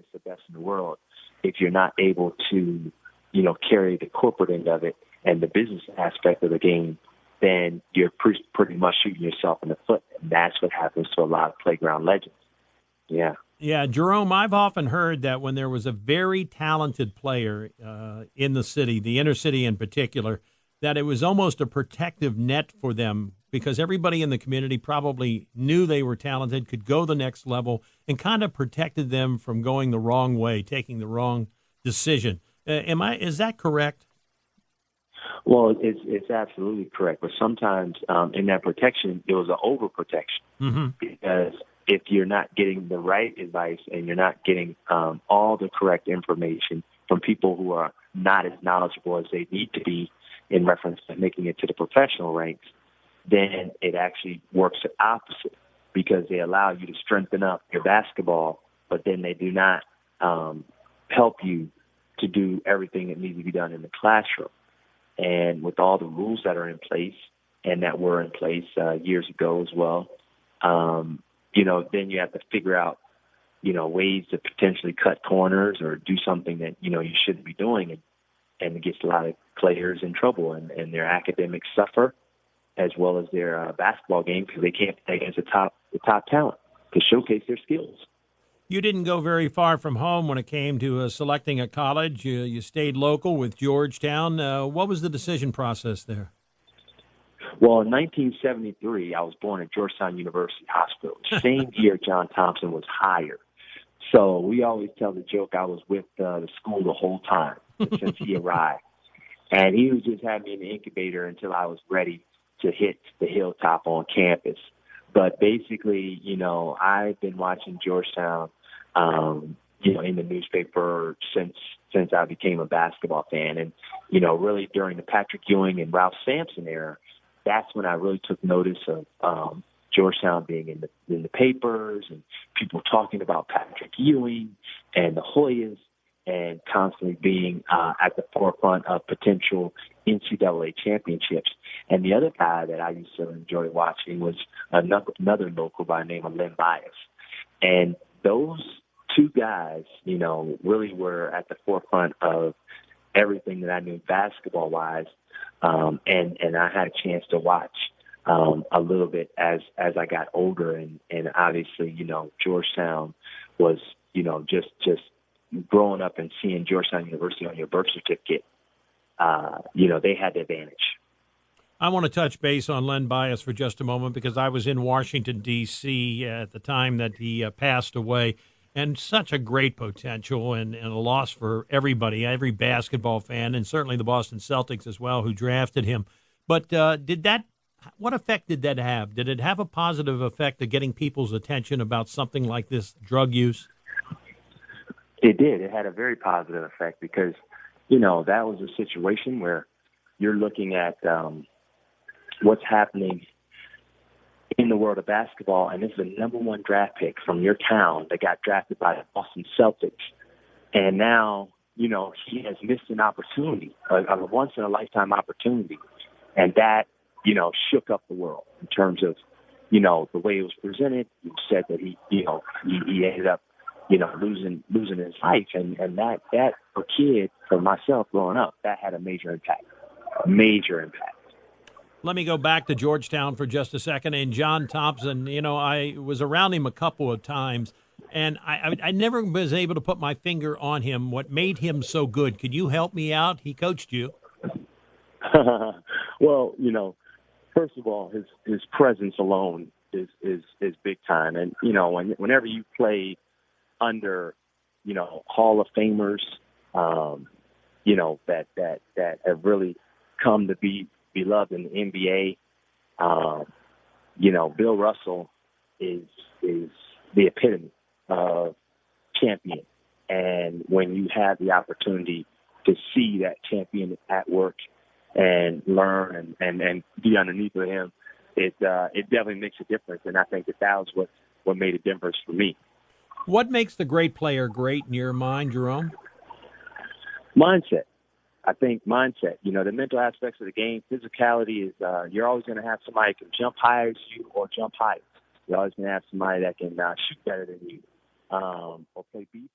against the best in the world if you're not able to, carry the corporate end of it and the business aspect of the game, then you're pretty much shooting yourself in the foot. And that's what happens to a lot of playground legends. Yeah. Yeah, Jerome, I've often heard that when there was a very talented player in the city, the inner city in particular, that it was almost a protective net for them because everybody in the community probably knew they were talented, could go the next level, and kind of protected them from going the wrong way, taking the wrong decision. Is that correct? Well, it's absolutely correct. But sometimes in that protection, it was an overprotection because if you're not getting the right advice and you're not getting all the correct information from people who are not as knowledgeable as they need to be in reference to making it to the professional ranks, then it actually works the opposite because they allow you to strengthen up your basketball, but then they do not help you to do everything that needs to be done in the classroom. And with all the rules that are in place and that were in place years ago as well, then you have to figure out, ways to potentially cut corners or do something that, you shouldn't be doing. And it gets a lot of players in trouble and their academics suffer as well as their basketball game because they can't play against the top talent to showcase their skills. You didn't go very far from home when it came to selecting a college. You stayed local with Georgetown. What was the decision process there? Well, in 1973, I was born at Georgetown University Hospital. Same year John Thompson was hired. So we always tell the joke I was with the school the whole time since he arrived. And he was just having me in the incubator until I was ready to hit the hilltop on campus. But basically, I've been watching Georgetown, in the newspaper since I became a basketball fan. And, really during the Patrick Ewing and Ralph Sampson era, that's when I really took notice of Georgetown being in the papers and people talking about Patrick Ewing and the Hoyas and constantly being at the forefront of potential NCAA championships. And the other guy that I used to enjoy watching was another local by the name of Len Bias. And those two guys, really were at the forefront of everything that I knew basketball-wise. And I had a chance to watch a little bit as I got older. And obviously, Georgetown was, just growing up and seeing Georgetown University on your birth certificate, they had the advantage. I want to touch base on Len Bias for just a moment because I was in Washington, D.C. at the time that he passed away, and such a great potential and a loss for everybody, every basketball fan, and certainly the Boston Celtics as well, who drafted him. But what effect did that have? Did it have a positive effect of getting people's attention about something like this drug use? It did. It had a very positive effect because, that was a situation where you're looking at what's happening in the world of basketball, and this is the number one draft pick from your town that got drafted by the Boston Celtics. And now, he has missed an opportunity, a once-in-a-lifetime opportunity. And that, shook up the world in terms of, the way it was presented. You said that he ended up, losing his life. And that for a kid, for myself growing up, that had a major impact. Let me go back to Georgetown for just a second. And John Thompson, I was around him a couple of times, and I never was able to put my finger on him, what made him so good. Could you help me out? He coached you. Well, first of all, his presence alone is big time. And, whenever you play under, Hall of Famers, that have really come to be beloved in the NBA, Bill Russell is the epitome of champion. And when you have the opportunity to see that champion at work and learn and be underneath of him, it definitely makes a difference. And I think that was what made a difference for me. What makes the great player great in your mind, Jerome? Mindset. I think mindset, the mental aspects of the game, physicality is, you're always going to have somebody who can jump higher as you or jump higher. You're always going to have somebody that can shoot better than you or play defense.